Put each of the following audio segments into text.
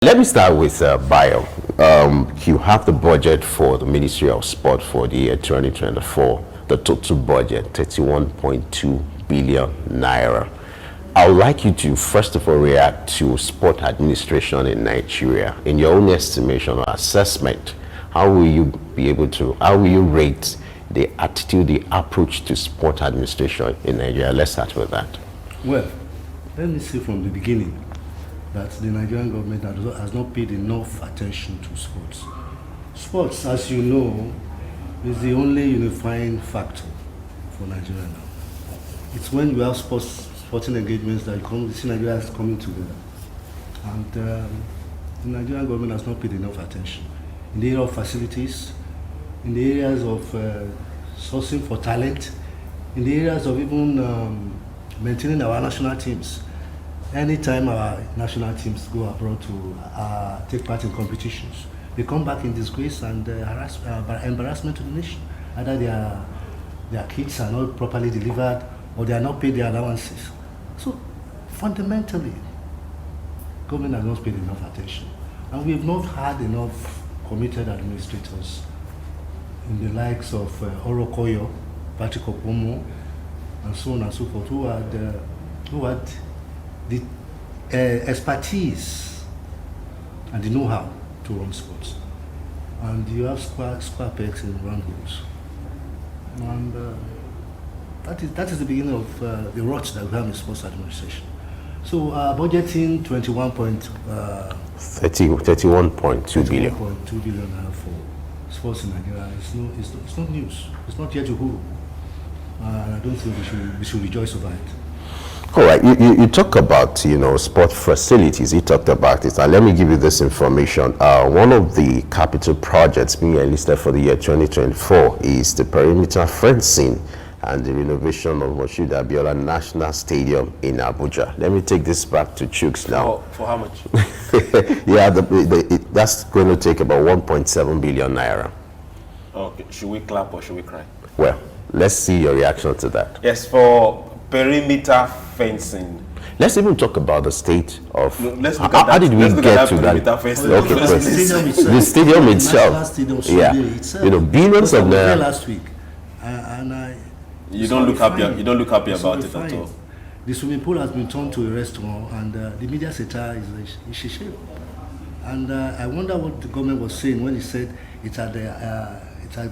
Let me start with Bio. You have the budget for the Ministry of Sport for the year 2024, the total budget, 31.2 billion naira. I would like you to first of all react to sport administration in Nigeria. In your own estimation or assessment, how will you rate the attitude, the approach to sport administration in Nigeria? Let's start with that. Well, let me say from the beginning that the Nigerian government has not paid enough attention to sports. Sports, as you know, is the only unifying factor for Nigeria now. It's when you have sporting engagements that you see Nigeria is coming together. And the Nigerian government has not paid enough attention in the area of facilities, in the areas of sourcing for talent, in the areas of even maintaining our national teams. Anytime our national teams go abroad to take part in competitions, they come back in disgrace and embarrassment to the nation. Either their kits are not properly delivered or they are not paid their allowances. So fundamentally, government has not paid enough attention. And we have not had enough committed administrators in the likes of Orokoyo, Patrick Opomo, and so on and so forth, who had the expertise and the know-how to run sports. And you have square pegs in round holes. And that is the beginning of the rot that we have in sports administration. So budgeting 31.2 billion. 31.2 billion for sports in Nigeria it's not news. It's not yet to who. I don't think we should rejoice over it. All right, you talk about, sport facilities. You talked about it. And let me give you this information. One of the capital projects being enlisted for the year 2024 is the perimeter fencing and the renovation of Moshood Abiola National Stadium in Abuja. Let me take this back to Chooks now. For how much? Yeah, that's going to take about 1.7 billion naira. Okay, should we clap or should we cry? Well, let's see your reaction to that. Yes, for perimeter fencing. Let's even talk about the state of. No, let's look at that. How did we get to that? Okay, the stadium itself. Yeah, billions of naira. Last week, you don't look happy. You don't look happy about it at all. The swimming pool has been turned to a restaurant, and the media satire is shame. And I wonder what the government was saying when he said it had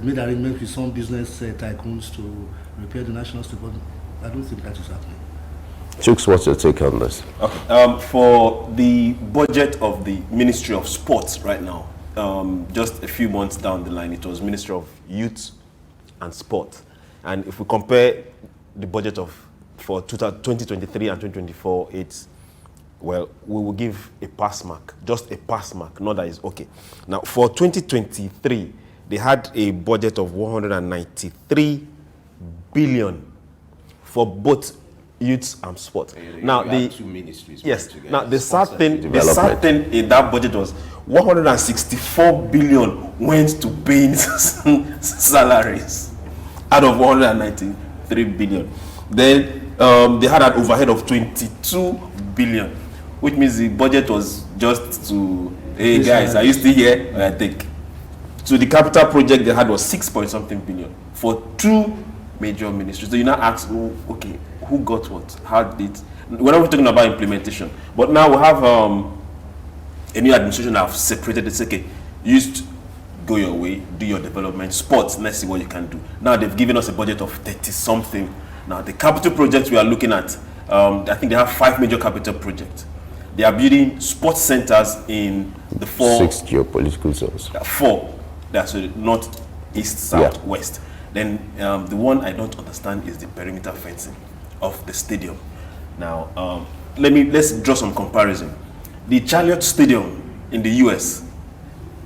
made arrangements with some business tycoons to repair the national stadium. I don't think that is happening. Chooks, what's your take on this? Okay. For the budget of the Ministry of Sports right now, just a few months down the line, it was Ministry of Youth and Sport. And if we compare the budget for 2023 and 2024, we will give a pass mark, just a pass mark, not that it's okay. Now, for 2023, they had a budget of 193 billion for both youth and sport. Now the two ministries. Yes. Now the sad thing in that budget was 164 billion went to paying salaries out of 193 billion. Then they had an overhead of 22 billion, which means the budget was just to, hey guys, are you still here? I think. So the capital project they had was 6 point something billion for two major ministries. So you now ask, okay, who got what? How did? We're not talking about implementation, but now we have a new administration that have separated it. Okay, you used to go your way, do your development, sports. Let's see what you can do. Now they've given us a budget of 30 something. Now the capital projects we are looking at, I think they have 5 major capital projects. They are building sports centers in the 6 geopolitical zones. 4. That's north, east, south, west. Then the one I don't understand is the perimeter fencing of the stadium. Now, let's draw some comparison. The Charlotte Stadium in the US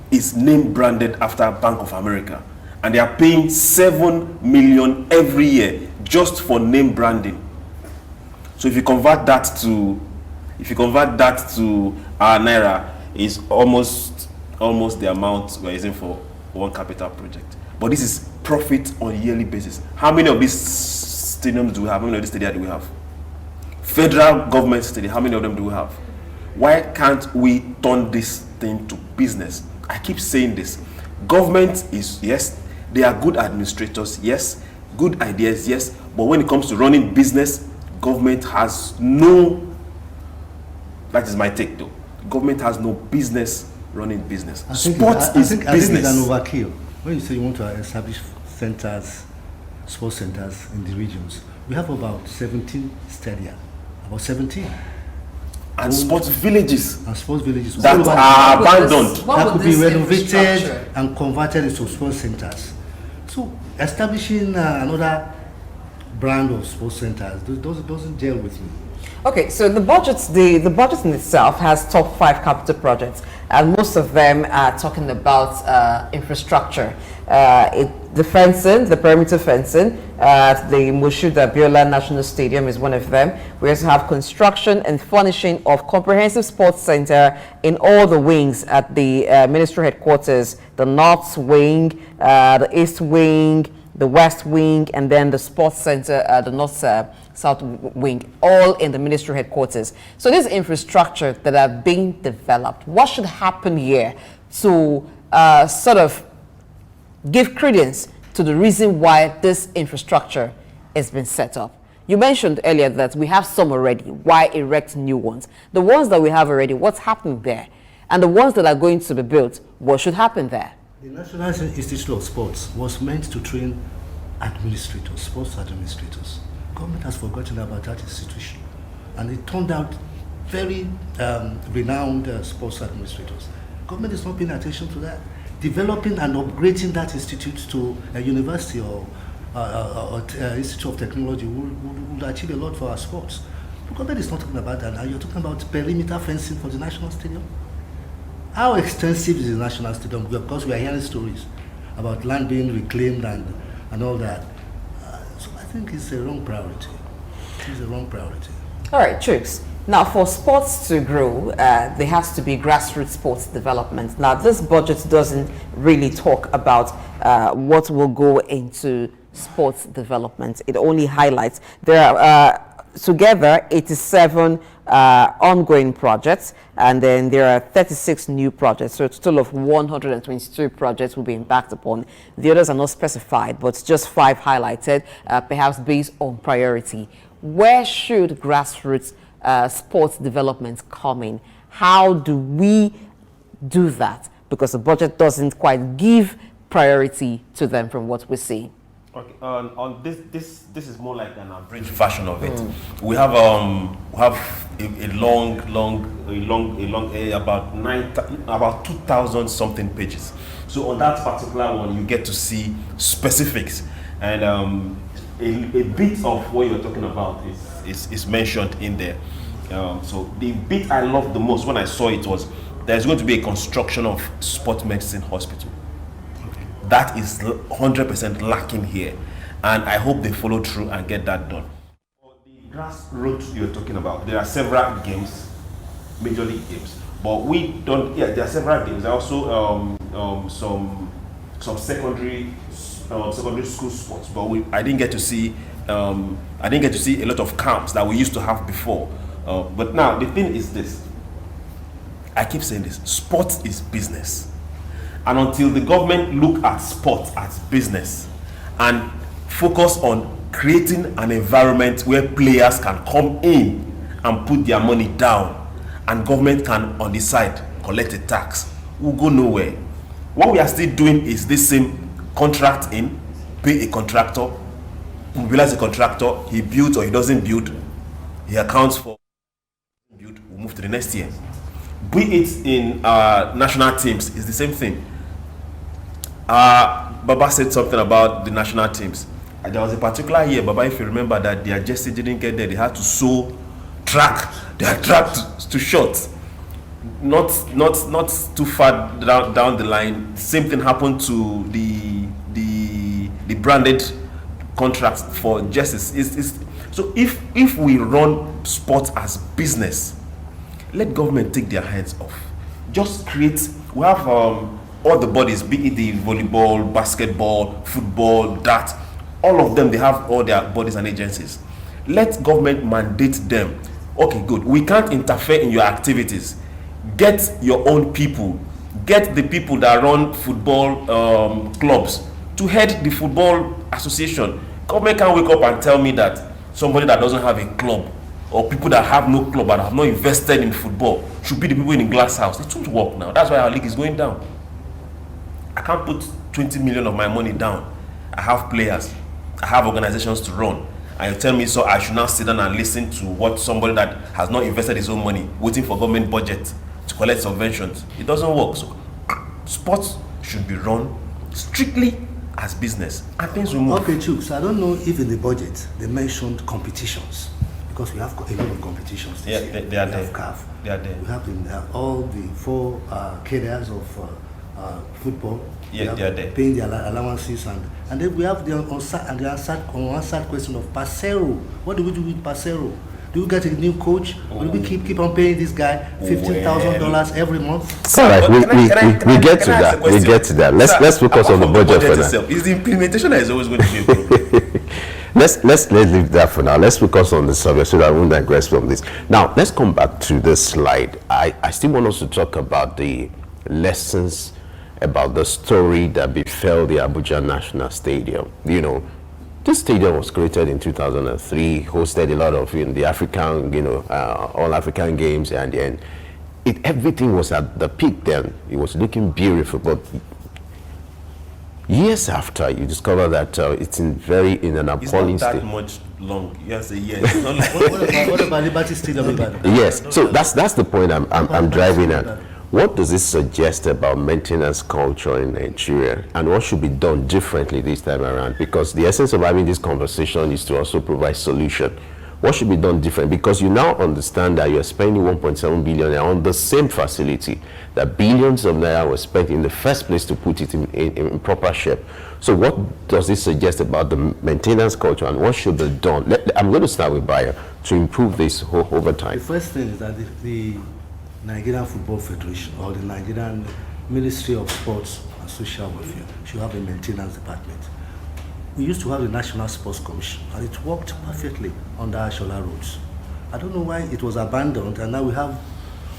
is name branded after Bank of America, and they are paying 7 million every year just for name branding. So if you convert that to our naira, is almost the amount we're using for one capital project. But this is profit on a yearly basis. How many of these stadiums do we have? How many of these stadiums do we have? Federal government stadiums, how many of them do we have? Why can't we turn this thing to business? I keep saying this. Government is, yes, they are good administrators, yes, good ideas, yes, but when it comes to running business, government has no, that is my take though, government has no business running business. Sports is business. I think it's an overkill. When you say you want to establish centers, sports centers in the regions, we have about 17 stadia, about 17. And sports villages. And sports villages. That are abandoned. That could be renovated and converted into sports centers. So establishing another brand of sports centers doesn't gel with me. Okay, so the budget in itself has top 5 capital projects, and most of them are talking about infrastructure. The fencing, the perimeter fencing, the Moshood Abiola National Stadium is one of them. We also have construction and furnishing of comprehensive sports center in all the wings at the ministry headquarters, the north wing, the east wing, the west wing, and then the sports center, the north south wing, all in the ministry headquarters. So this infrastructure that are being developed, what should happen here to sort of give credence to the reason why this infrastructure has been set up? You mentioned earlier that we have some already. Why erect new ones? The ones that we have already, what's happening there? And the ones that are going to be built, what should happen there? The National Institute of Sports was meant to train administrators, sports administrators. Government has forgotten about that institution. And it turned out very renowned sports administrators. Government is not paying attention to that. Developing and upgrading that institute to a university or Institute of Technology would achieve a lot for our sports. The government is not talking about that. Now you're talking about perimeter fencing for the national stadium. How extensive is the national stadium? Because we are hearing stories about land being reclaimed and all that. So I think it's a wrong priority. It's a wrong priority. All right, Troops. Now, for sports to grow, there has to be grassroots sports development. Now, this budget doesn't really talk about what will go into sports development. It only highlights there are together 87 ongoing projects, and then there are 36 new projects. So a total of 122 projects will be embarked upon. The others are not specified, but just 5 highlighted, perhaps based on priority. Where should grassroots sports development come in? How do we do that? Because the budget doesn't quite give priority to them from what we see. Okay, on this is more like an abridged version of it. We have a long about 2,000 something pages. So on that particular one, you get to see specifics, and a bit of what you're talking about is mentioned in there. So the bit I loved the most when I saw it was there's going to be a construction of sports medicine hospital. That is 100% lacking here, and I hope they follow through and get that done. For the grassroots you're talking about, there are several games, major league games, but we don't. Yeah, there are several games. There are also some secondary school sports, but I didn't get to see a lot of camps that we used to have before. But now the thing is this. I keep saying this: sports is business. And until the government look at sports as business and focus on creating an environment where players can come in and put their money down, and government can on the side collect a tax, we'll go nowhere. What we are still doing is this same contract in, pay a contractor, mobilize a contractor, he builds or he doesn't build, he accounts for build, we'll move to the next year. Be it in national teams, it's the same thing. Baba said something about the national teams. There was a particular year, Baba, if you remember, that their jersey didn't get there. They had to sew their track to short. Not too far down the line. Same thing happened to the branded contracts for jerseys. So if we run sports as business, let government take their hands off. Just create. We have all the bodies, be it the volleyball, basketball, football, all of them, they have all their bodies and agencies. Let government mandate them Okay, good. We can't interfere in your activities. Get your own people. Get the people that run football clubs to head the football association. Government can't wake up and tell me that somebody that doesn't have a club or people that have no club and have not invested in football should be the people in the glass house. It won't work now. That's why our league is going down. I can't put 20 million of my money down. I have players. I have organizations to run. And you tell me so I should now sit down and listen to what somebody that has not invested his own money, waiting for government budget to collect subventions. It doesn't work. So sports should be run strictly as business and things will move. Okay, Chooks, I don't know if in the budget they mentioned competitions, because we have a lot of competitions this year. They are we there. have CAF. They are there. We have all the 4 cadres of football. Yeah, they are there. Paying their allowances, and then we have the unanswered question of Passero. What do we do with Passero? Do we get a new coach? Will we keep on paying this guy $15,000 every month? All right, we get to that. We get to that. Let's focus on the budget for now. Is the implementation that is always going to be a problem? Let's leave that for now. Let's focus on the subject so that I won't digress from this. Now, let's come back to this slide. I still want us to talk about the lessons about the story that befell the Abuja National Stadium. You know, this stadium was created in 2003, hosted a lot of the African, all African games, and then everything was at the peak then. It was looking beautiful, but years after, you discover that it's in an appalling state. It's not that much long. Yes, a year. It's not like what about Liberty Stadium? Yes, so that's the point I'm driving at. What does this suggest about maintenance culture in Nigeria, and what should be done differently this time around? Because the essence of having this conversation is to also provide solution. What should be done different? Because you now understand that you're spending 1.7 billion on the same facility that billions of naira were spent in the first place to put it in proper shape. So what does this suggest about the maintenance culture, and what should be done? I'm going to start with Bayo to improve this over time. The first thing is that the Nigerian Football Federation or the Nigerian Ministry of Sports and Social Welfare should have a maintenance department. We used to have the National Sports Commission, and it worked perfectly under Ashola roads. I don't know why it was abandoned, and now we have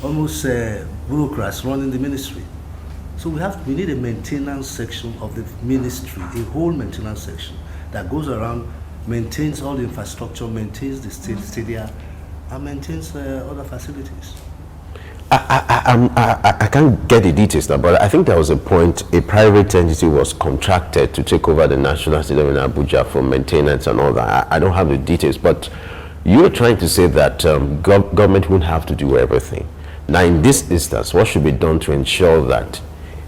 almost bureaucrats running the ministry. So we need a maintenance section of the ministry, a whole maintenance section that goes around, maintains all the infrastructure, maintains the stadia, and maintains other facilities. I can't get the details now, but I think there was a point a private entity was contracted to take over the National Stadium in Abuja for maintenance and all that. I don't have the details, but you're trying to say that government won't have to do everything. Now, in this instance, what should be done to ensure that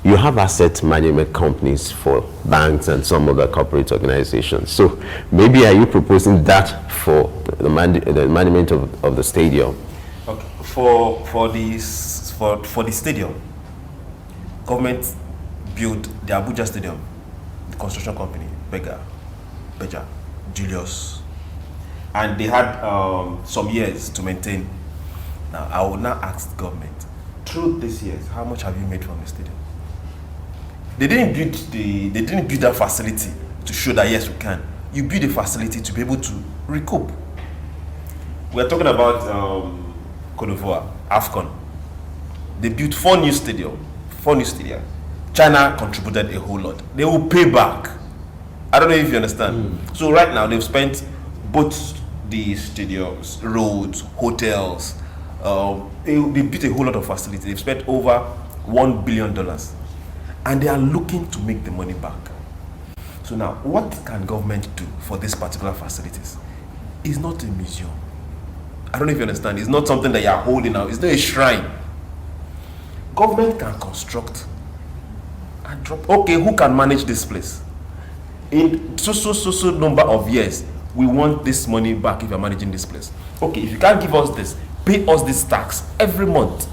you have asset management companies for banks and some other corporate organizations? So maybe are you proposing that for the management of the stadium? Okay. For the stadium, government built the Abuja Stadium, the construction company, Beja, Julius, and they had some years to maintain. Now I will now ask the government, through these years, how much have you made from the stadium? They didn't build that facility to show that yes we can. You build a facility to be able to recoup. We're talking about Côte d'Ivoire, AFCON. They built 4 new stadiums. China contributed a whole lot. They will pay back. I don't know if you understand. So right now they've spent both the stadiums, roads, hotels. They built a whole lot of facilities. They've spent over $1 billion, and they are looking to make the money back. So now, what can government do for these particular facilities? It's not a museum. I don't know if you understand. It's not something that you are holding out. It's not a shrine. Government can construct and drop. Okay, who can manage this place? In so number of years, we want this money back if you're managing this place. Okay, if you can't give us this, pay us this tax every month.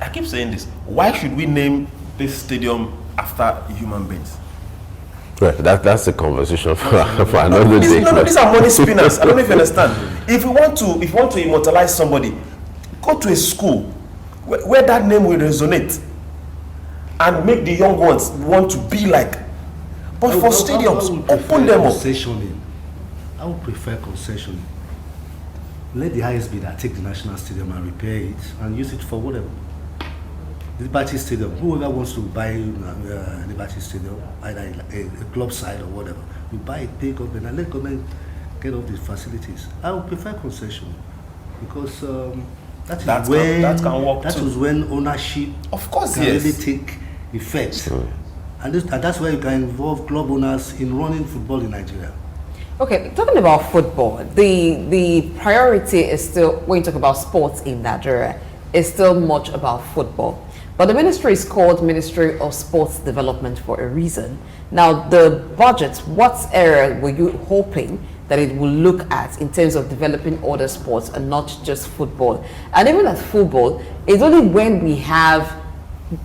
I keep saying this. Why should we name this stadium after human beings? Right, that's a conversation for another day. No, these are money spinners. I don't know if you understand. If you want to immortalize somebody, go to a school where that name will resonate and make the young ones want to be like. But for stadiums, open them up. I would prefer concessioning. let the highest bidder take the national stadium and repair it and use it for whatever. Liberty Stadium, whoever wants to buy Liberty Stadium, either a club side or whatever, you buy it, pay government, and let government get all the facilities. I would prefer concession because that is when ownership of course can really take effect. Sure. And that's where you can involve club owners in running football in Nigeria. Okay, talking about football, the priority is still, when you talk about sports in Nigeria, is still much about football. But the ministry is called Ministry of Sports Development for a reason. Now, the budget, what area were you hoping that it will look at in terms of developing other sports and not just football? And even at football, it's only when we have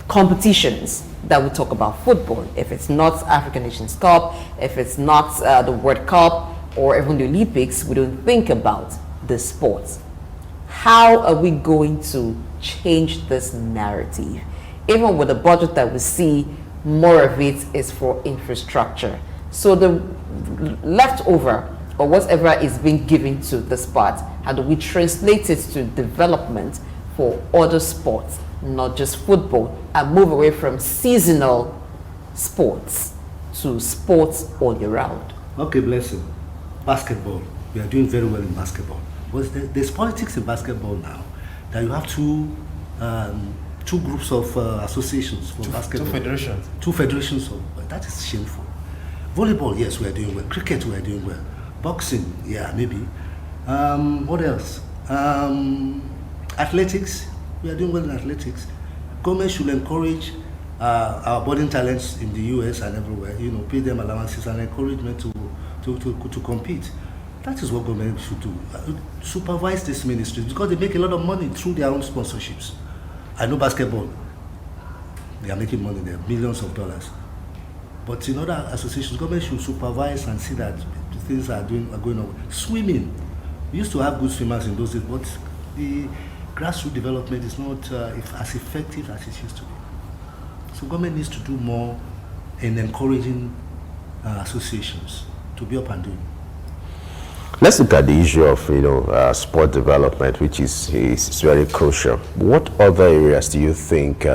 competitions that we talk about football. If it's not African Nations Cup, if it's not the World Cup, or even the Olympics, we don't think about the sports. How are we going to change this narrative? Even with the budget that we see, more of it is for infrastructure. So the leftover, or whatever is being given to this part, how do we translate it to development for other sports, not just football, and move away from seasonal sports to sports all year round? Okay, blessing. Basketball. We are doing very well in basketball. But there's politics in basketball now that you have two groups of associations for basketball. Two federations. That is shameful. Volleyball, yes, we are doing well. Cricket, we are doing well. Boxing, yeah, maybe. What else? Athletics, we are doing well in athletics. Government should encourage our budding talents in the US and everywhere. Pay them allowances and encouragement to compete. That is what government should do. Supervise these ministries because they make a lot of money through their own sponsorships. I know basketball, they are making money there, millions of dollars. But in other associations, government should supervise and see that things are going on. Swimming, we used to have good swimmers in those days, but the grassroots development is not as effective as it used to be. So government needs to do more in encouraging associations to be up and doing. Let's look at the issue of sport development, which is very crucial. What other areas do you think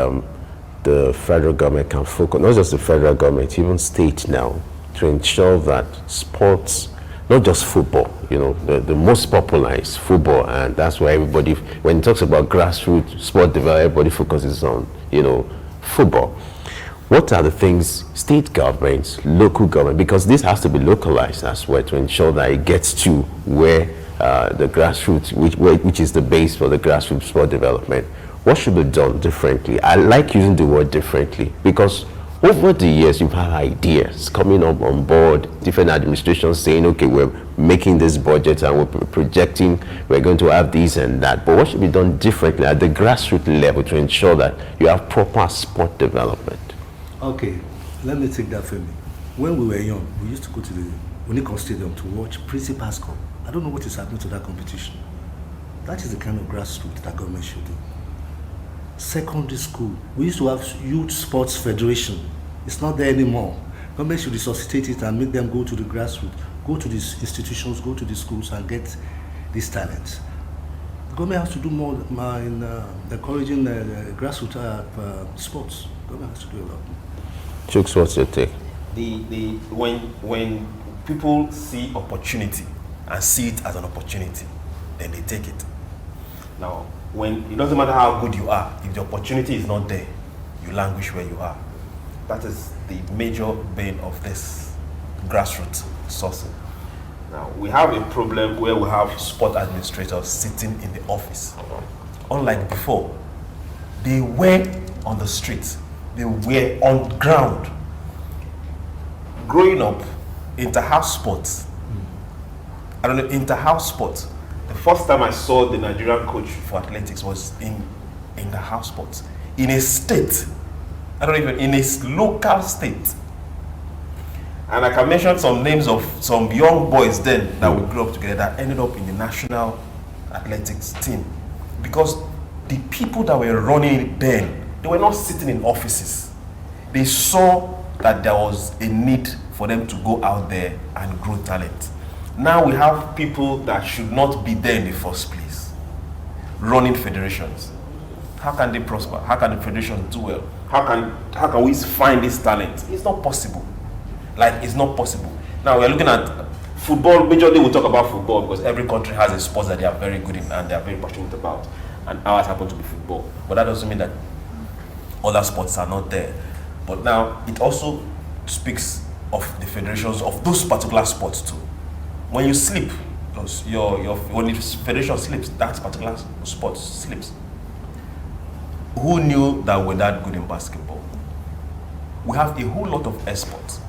the federal government can focus, not just the federal government, even state now, to ensure that sports, not just football, the most popular is football, and that's why everybody, when it talks about grassroots sport development, everybody focuses on, football. What are the things state governments, local government, because this has to be localized as well to ensure that it gets to where the grassroots, which is the base for the grassroots sport development. What should be done differently? I like using the word differently because over the years you've had ideas coming up on board, different administrations saying, okay, we're making this budget and we're projecting we're going to have this and that. But what should be done differently at the grassroots level to ensure that you have proper sport development? Okay, let me take that for me. When we were young, we used to go to the Unicon Stadium to watch Principal's Cup. I don't know what is happening to that competition. That is the kind of grassroots that government should do. Secondary school, we used to have youth sports federation. It's not there anymore. Government should resuscitate it and make them go to the grassroots, go to these institutions, go to the schools and get these talents. The government has to do more in encouraging grassroots sports. Government has to do a lot. Chooks, what's your take? When people see opportunity and see it as an opportunity, then they take it. Now, it doesn't matter how good you are, if the opportunity is not there, you languish where you are. That is the major bane of this grassroots sourcing. Now, we have a problem where we have sport administrators sitting in the office. Unlike before, they were on the streets, they were on ground. Growing up, inter-house sports, inter-house sports, the first time I saw the Nigerian coach for athletics was in the house sports. In a state, in a local state. And I can mention some names of some young boys then that we grew up together that ended up in the national athletics team. Because the people that were running it then, they were not sitting in offices. They saw that there was a need for them to go out there and grow talent. Now we have people that should not be there in the first place, running federations. How can they prosper? How can the federations do well? How can we find this talent? It's not possible. Like, it's not possible. Now we're looking at football. Majorly we'll talk about football because every country has a sport that they are very good in and they are very passionate about. And ours happen to be football. But that doesn't mean that other sports are not there. But now it also speaks of the federations of those particular sports too. When you sleep, because when the federation sleeps, that particular sport sleeps. Who knew that we're that good in basketball? We have a whole lot of exports.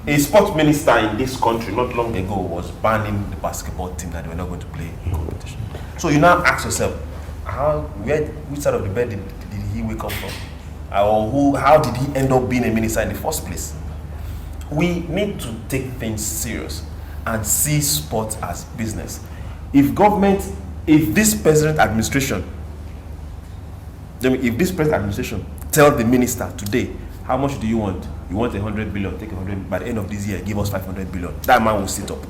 A sports minister in this country not long ago was banning the basketball team that they were not going to play in competition. So you now ask yourself, which side of the bed did he wake up from? How did he end up being a minister in the first place? We need to take things serious and see sports as business. If this present administration tell the minister today, how much do you want? You want 100 billion, take 100, by the end of this year, give us 500 billion. That man will sit up.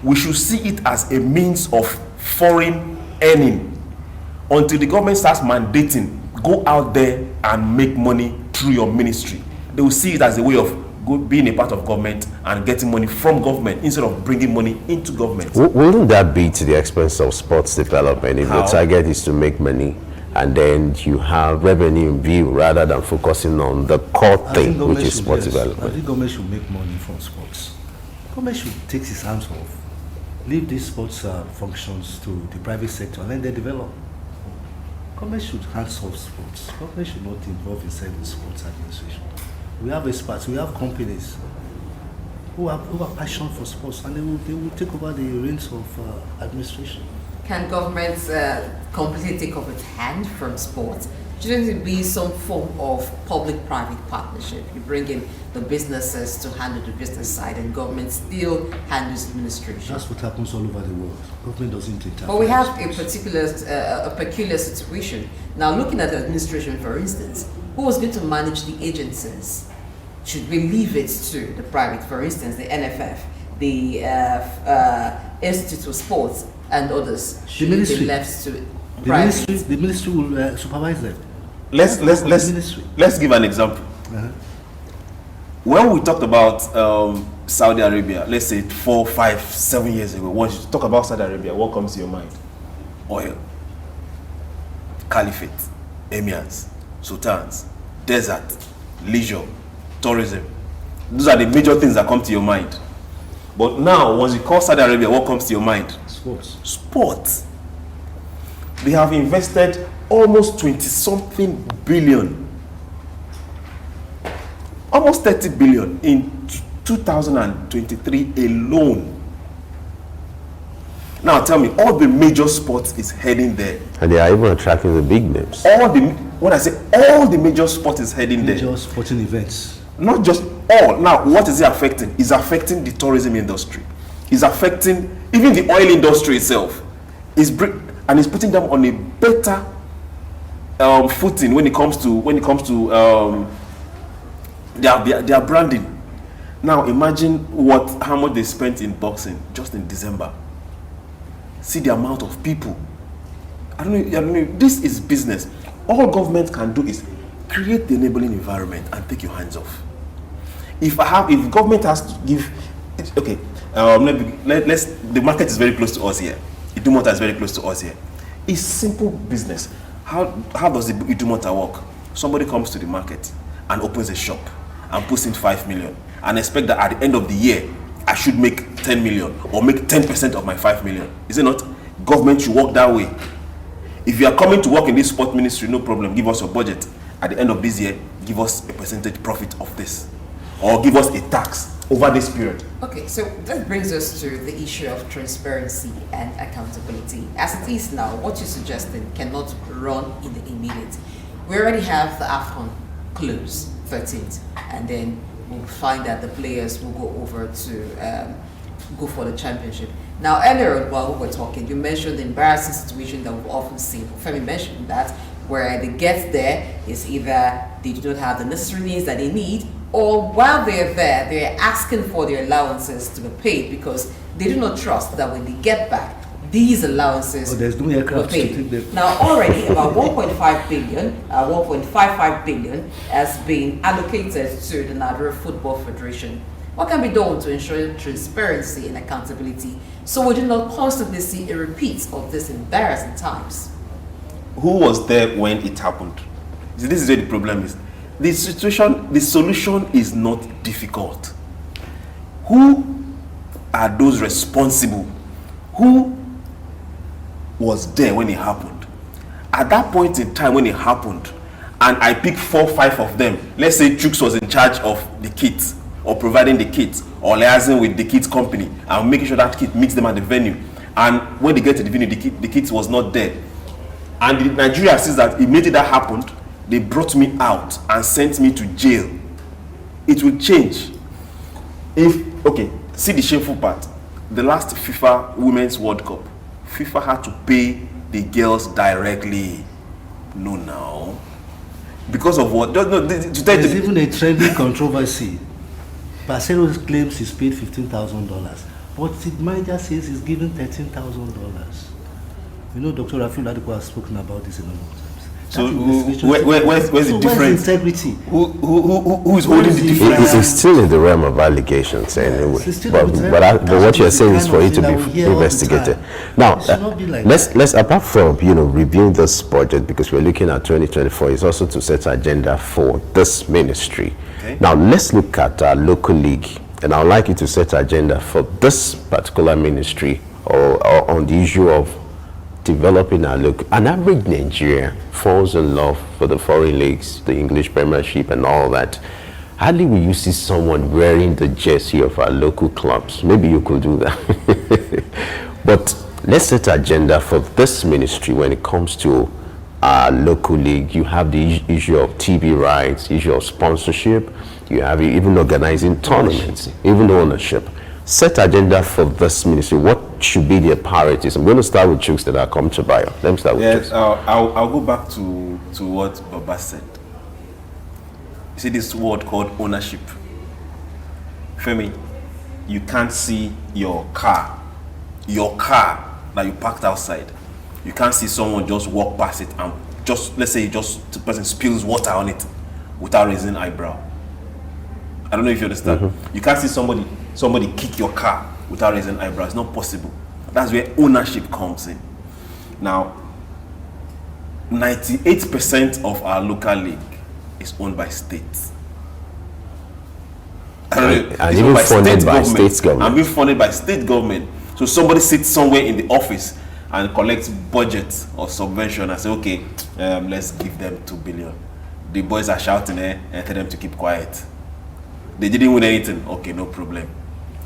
We should see it as a means of foreign earning. Until the government starts mandating, go out there and make money through your ministry. They will see it as a way of being a part of government and getting money from government instead of bringing money into government. Wouldn't that be to the expense of sports development if your target is to make money and then you have revenue in view rather than focusing on the core thing, which is sports development? I think government should make money from sports. Government should take its hands off, leave these sports functions to the private sector, and then they develop. Government should hands off sports. Government should not involve itself in sports administration. We have experts, we have companies who are passionate for sports, and they will take over the reins of administration. Can governments completely take off its hand from sports? Shouldn't it be some form of public-private partnership? You bring in the businesses to handle the business side, and government still handles administration. That's what happens all over the world. Government doesn't interfere. But we have a peculiar situation. Now, looking at the administration, for instance, who was going to manage the agencies? Should we leave it to the private, for instance, the NFF, the Institute of Sports, and others? Should The ministry. be left to private? The ministry will supervise them. Let's give an example. When we talked about Saudi Arabia, let's say 4, 5, 7 years ago, when you talk about Saudi Arabia, what comes to your mind? Oil, caliphate, emirs, sultans, desert, leisure, tourism. Those are the major things that come to your mind. But now, once you call Saudi Arabia, what comes to your mind? Sports. Sports. They have invested almost 20-something billion, almost 30 billion in 2023 alone. Now tell me, all the major sports is heading there. And they are even attracting the big names. When I say all the major sports is heading there. Major sporting events. Not just all. Now, what is it affecting? It's affecting the tourism industry. It's affecting even the oil industry itself. It's putting them on a better footing when it comes to their branding. Now, imagine how much they spent in boxing just in December. See the amount of people. I don't know. This is business. All government can do is create the enabling environment and take your hands off. If government has to give, okay, the market is very close to us here. Idumota is very close to us here. It's simple business. How does the Idumota work? Somebody comes to the market and opens a shop and puts in 5 million and expect that at the end of the year I should make 10 million or make 10% of my 5 million. Is it not? Government should work that way. If you are coming to work in this sport ministry, no problem, give us your budget. At the end of this year, give us a percentage profit of this. Or give us a tax over this period. Okay, so that brings us to the issue of transparency and accountability. As it is now, what you're suggesting cannot run in the immediate. We already have the AFCON close, 13th, and then we'll find that the players will go over to go for the championship. Now, earlier while we were talking, you mentioned the embarrassing situation that we've often seen. Femi mentioned that, where they get there is either they do not have the necessary needs that they need, or while they're there, they're asking for their allowances to be paid because they do not trust that when they get back, these allowances there's no will aircraft be to take paid. them. Now, already about 1.5 billion, 1.55 billion has been allocated to the Nigeria Football Federation. What can be done to ensure transparency and accountability so we do not constantly see a repeat of these embarrassing times? Who was there when it happened? See, this is where the problem is. The solution is not difficult. Who are those responsible? Who was there when it happened? At that point in time when it happened, and I picked 4 or 5 of them, let's say Chooks was in charge of the kits, or providing the kits, or liaising with the kits company, and making sure that kit meets them at the venue. And when they get to the venue, the kit was not there. And Nigeria says that immediately that happened, they brought me out and sent me to jail. It will change. See the shameful part. The last FIFA Women's World Cup, FIFA had to pay the girls directly. No, now. Because of what? There's even a trending controversy. Barcelos claims he's paid $15,000, but the manager says he's given $13,000. You know, Dr. Rafi Ladipo has spoken about this a number of times. So where's the difference? Where's integrity? Who is holding the difference? It's still in the realm of allegations anyway. But what you're saying is for it to be investigated. Now, let's apart from reviewing this budget, because we're looking at 2024, is also to set agenda for this ministry. Okay. Now let's look at our local league, and I'd like you to set agenda for this particular ministry or on the issue of developing our look. An average Nigerian falls in love for the foreign leagues, the English Premiership and all that. Hardly will you see someone wearing the jersey of our local clubs. Maybe you could do that. But let's set agenda for this ministry when it comes to our local league. You have the issue of TV rights, issue of sponsorship. You have even organizing tournaments, even ownership. Set agenda for this ministry. What should be their priorities? I'm going to start with Chooks that I come to bio. Let me start with Chooks. I'll go back to what Baba said. You see this word called ownership. Femi, you can't see your car that you parked outside. You can't see someone just walk past it and let's say the person spills water on it without raising an eyebrow. I don't know if you understand. Mm-hmm. You can't see somebody kick your car without raising an eyebrow. It's not possible. That's where ownership comes in. Now, 98% of our local league is owned by states. And even funded by state government. And being funded by state government. So somebody sits somewhere in the office and collects budget or subvention and say, okay, let's give them 2 billion. The boys are shouting and tell them to keep quiet. They didn't win anything. Okay, no problem.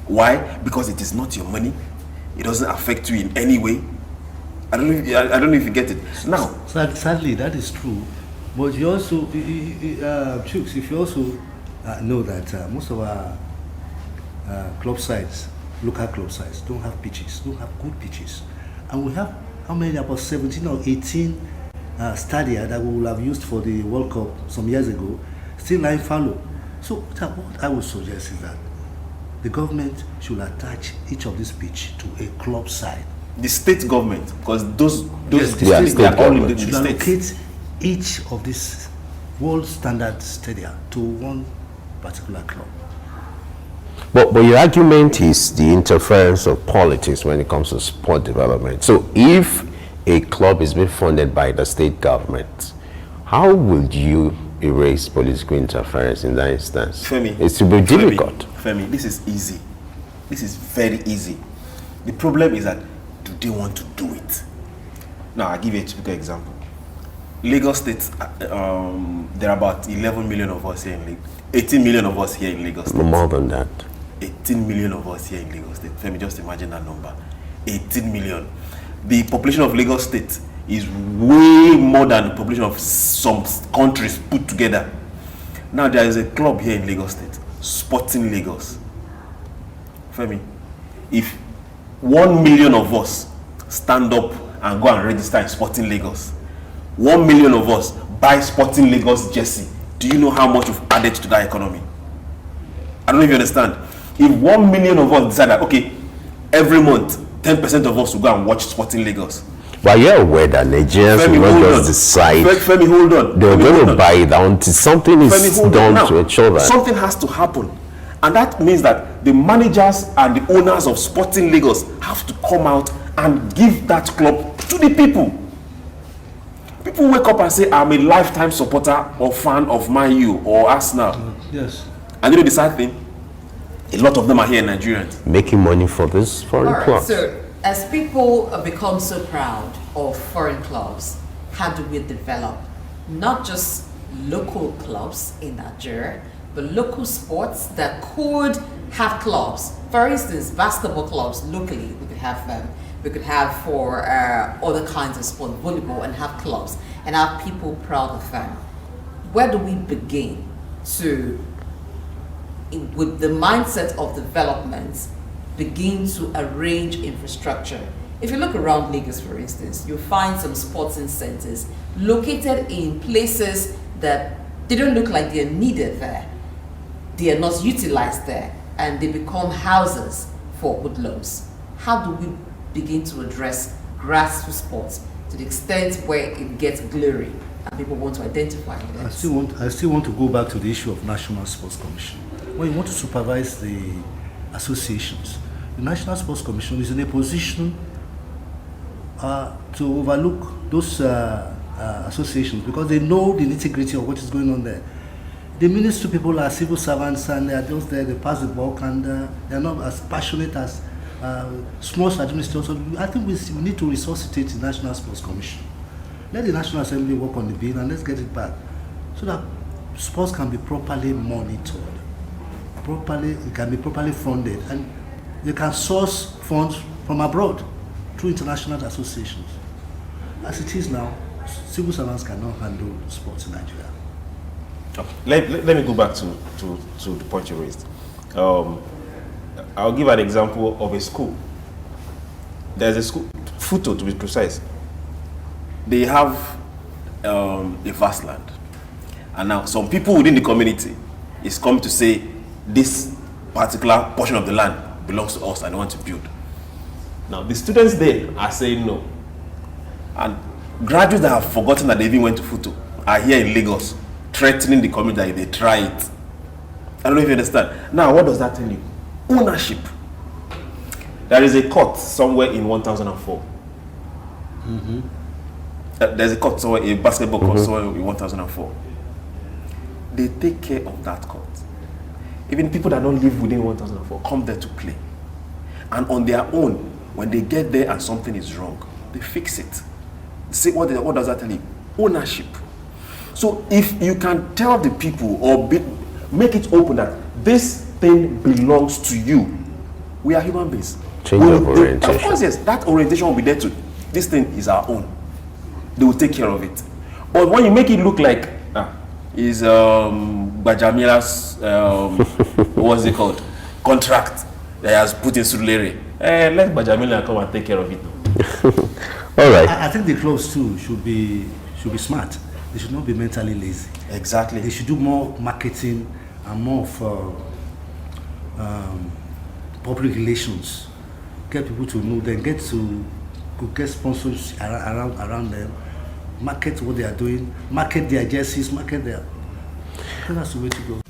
Why? Because it is not your money. It doesn't affect you in any way. I don't know if you get it. Now, sadly, that is true. But you also, Chooks, if you also know that most of our club sides, local club sides, don't have pitches, don't have good pitches. And we have, how many, about 17 or 18 stadia that we will have used for the World Cup some years ago, still lying fallow. So what I would suggest is that the government should attach each of these pitch to a club side. The state government, because those states, they are all in the should states. allocate each of these world standard stadia to one particular club. But your argument is the interference of politics when it comes to sport development. So if a club is being funded by the state government, how would you erase political interference in that instance? Femi, it's to be difficult. Femi, this is easy. This is very easy. The problem is that, do they want to do it? Now, I'll give you a typical example. Lagos State, there are about 11 million of us here in Lagos. 18 million of us here in Lagos State. More than that. 18 million of us here in Lagos State. Let me just imagine that number. 18 million. The population of Lagos State is way more than the population of some countries put together. Now there is a club here in Lagos State, Sporting Lagos. Femi, if 1 million of us stand up and go and register in Sporting Lagos, 1 million of us buy Sporting Lagos jersey, do you know how much we've added to that economy? I don't know if you understand. If 1 million of us decide that, okay, every month, 10% of us will go and watch Sporting Lagos. But you're aware that Nigerians Femi, will hold not on. just decide Femi, hold on. they're Femi, going hold to on. buy it until something is Femi, hold on. done Now, to ensure that. something has to happen. And that means that the managers and the owners of Sporting Lagos have to come out and give that club to the people. People wake up and say, I'm a lifetime supporter or fan of Man U or Arsenal. Yes. And you know the sad thing? A lot of them are here in Nigeria. Making money for this foreign All right, clubs. so as people become so proud of foreign clubs, how do we develop not just local clubs in Nigeria, but local sports that could have clubs? For instance, basketball clubs locally, we could have them. We could have for other kinds of sport, volleyball, and have clubs and have people proud of them. Where do we begin to, with the mindset of development, begin to arrange infrastructure? If you look around Lagos, for instance, you'll find some sporting centers located in places that they don't look like they're needed there. They are not utilized there, and they become houses for hoodlums. How do we begin to address grassroots sports to the extent where it gets glory and people want to identify it? I still want to go back to the issue of National Sports Commission. When you want to supervise the associations, the National Sports Commission is in a position to overlook those associations because they know the nitty-gritty of what is going on there. The ministry people are civil servants and they are just there, they pass the buck, and they are not as passionate as small administrators. So I think we need to resuscitate the National Sports Commission. Let the National Assembly work on the bill and let's get it back so that sports can be properly monitored, it can be properly funded, and they can source funds from abroad through international associations. As it is now, civil servants cannot handle sports in Nigeria. Okay. Let me go back to the point you raised. I'll give an example of a school. There's a school, Futo to be precise. They have a vast land. And now some people within the community is coming to say this particular portion of the land belongs to us and they want to build. Now the students there are saying no. And graduates that have forgotten that they even went to Futo are here in Lagos threatening the community that if they try it. I don't know if you understand. Now what does that tell you? Ownership. There is a court somewhere in 1004. Mm-hmm. There's a court somewhere, a basketball court somewhere in 1004. They take care of that court. Even people that don't live within 1004 come there to play. And on their own, when they get there and something is wrong, they fix it. See, what does that tell you? Ownership. So if you can tell the people or make it open that this thing belongs to you, we are human beings. Change of orientation. Of course, yes, that orientation will be there too. This thing is our own. They will take care of it. But when you make it look like is Bajamila's what's it called, contract that he has put in Surulere, let Bajamila come and take care of it now. All right. I think the clubs too should be smart. They should not be mentally lazy. Exactly. They should do more marketing and more of public relations. Get people to know them, get sponsors around them, market what they are doing, market their jerseys, market their. I think that's the way to go.